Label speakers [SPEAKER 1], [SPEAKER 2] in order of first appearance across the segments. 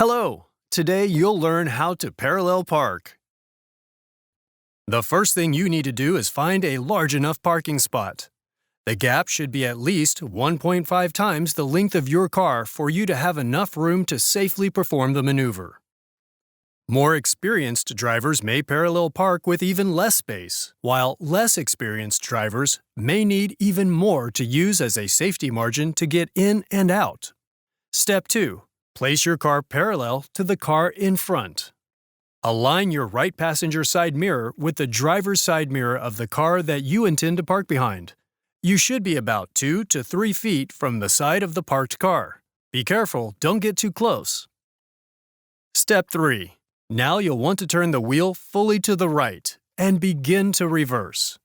[SPEAKER 1] Hello! Today you'll learn how to parallel park. The first thing you need to do is find a large enough parking spot. The gap should be at least 1.5 times the length of your car for you to have enough room to safely perform the maneuver. More experienced drivers may parallel park with even less space, while less experienced drivers may need even more to use as a safety margin to get in and out. Step 2. Place your car parallel to the car in front. Align your right passenger side mirror with the driver's side mirror of the car that you intend to park behind. You should be about 2 to 3 feet from the side of the parked car. Be careful, don't get too close. Step 3. Now you'll want to turn the wheel fully to the right and begin to reverse.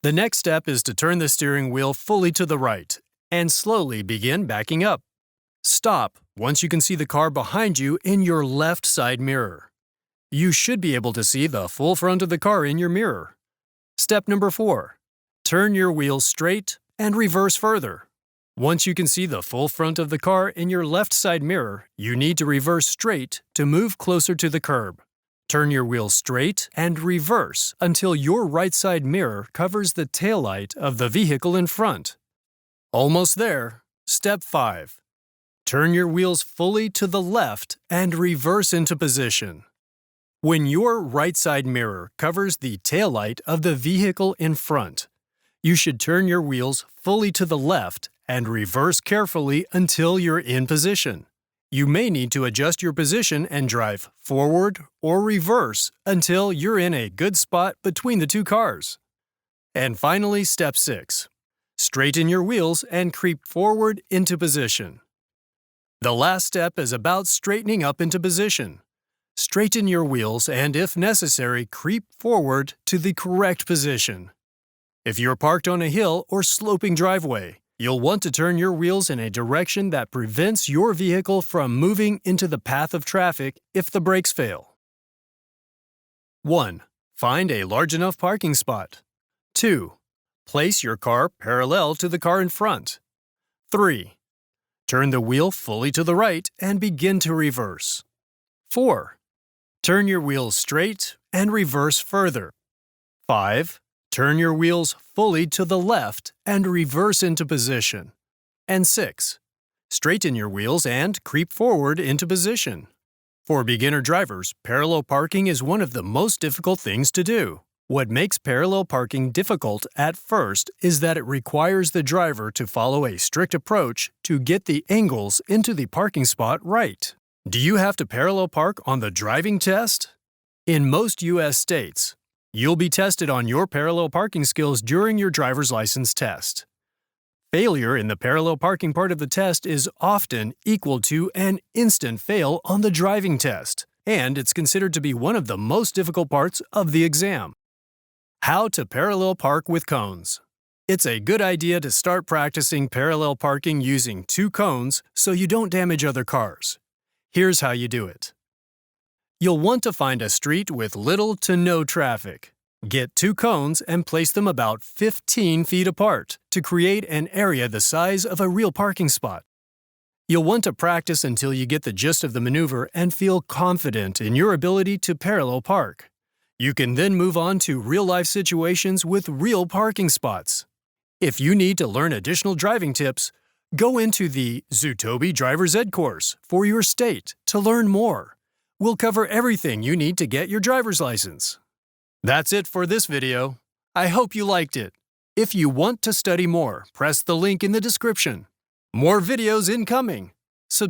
[SPEAKER 1] The next step is to turn the steering wheel fully to the right and slowly begin backing up. Stop once you can see the car behind you in your left side mirror. You should be able to see the full front of the car in your mirror. Step number 4. Turn your wheel straight and reverse further. Once you can see the full front of the car in your left side mirror, you need to reverse straight to move closer to the curb. Turn your wheel straight and reverse until your right side mirror covers the taillight of the vehicle in front. Almost there. Step 5. Turn your wheels fully to the left and reverse into position. When your right side mirror covers the taillight of the vehicle in front, you should turn your wheels fully to the left and reverse carefully until you're in position. You may need to adjust your position and drive forward or reverse until you're in a good spot between the two cars. And finally, step 6. Straighten your wheels and creep forward into position. The last step is about straightening up into position. Straighten your wheels and, if necessary, creep forward to the correct position. If you're parked on a hill or sloping driveway, you'll want to turn your wheels in a direction that prevents your vehicle from moving into the path of traffic if the brakes fail. 1. Find a large enough parking spot. 2. Place your car parallel to the car in front. 3. Turn the wheel fully to the right and begin to reverse. 4. Turn your wheels straight and reverse further. 5. Turn your wheels fully to the left and reverse into position. And 6. Straighten your wheels and creep forward into position. For beginner drivers, parallel parking is one of the most difficult things to do. What makes parallel parking difficult at first is that it requires the driver to follow a strict approach to get the angles into the parking spot right. Do you have to parallel park on the driving test? In most U.S. states, you'll be tested on your parallel parking skills during your driver's license test. Failure in the parallel parking part of the test is often equal to an instant fail on the driving test, and it's considered to be one of the most difficult parts of the exam. How to parallel park with cones. It's a good idea to start practicing parallel parking using 2 cones so you don't damage other cars. Here's how you do it. You'll want to find a street with little to no traffic. Get 2 cones and place them about 15 feet apart to create an area the size of a real parking spot. You'll want to practice until you get the gist of the maneuver and feel confident in your ability to parallel park. You can then move on to real-life situations with real parking spots. If you need to learn additional driving tips, go into the Zutobi Driver's Ed course for your state to learn more. We'll cover everything you need to get your driver's license. That's it for this video. I hope you liked it. If you want to study more, press the link in the description. More videos incoming!